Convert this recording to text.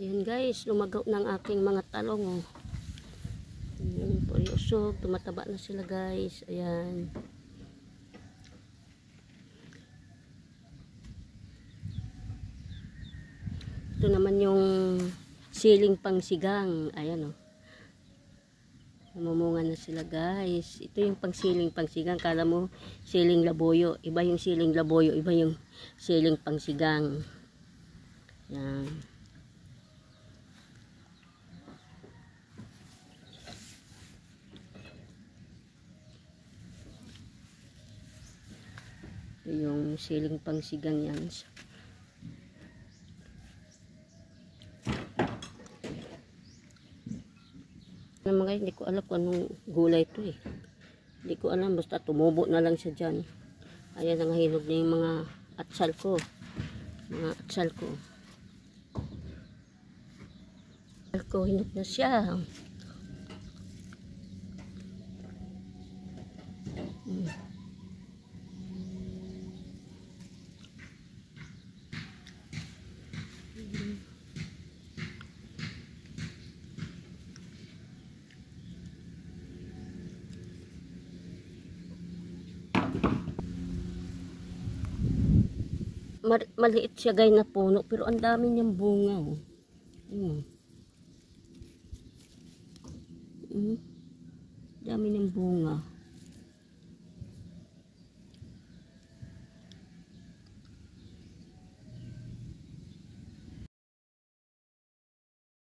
Ayan guys, lumagaw ng aking mga talong. Oh. Ayan, puri usog. Tumataba na sila guys. Ayan. Ito naman yung siling pangsigang. Ayan oh. Namumunga na sila guys. Ito yung pangsiling pangsigang. Kala mo siling laboyo. Iba yung siling laboyo. Iba yung siling pangsigang. Ayan. Ito yung siling pangsigang yan. Naman guys, hindi ko alam kung anong gulay ito eh. Hindi ko alam, basta tumubo na lang siya dyan. Ayan, ang hinog na yung mga atsal ko. Mga atsal ko. Atsal ko, hinog na siya. Maliit siya guys na puno, pero ang dami niyang bunga. Oh. Dami niyang bunga.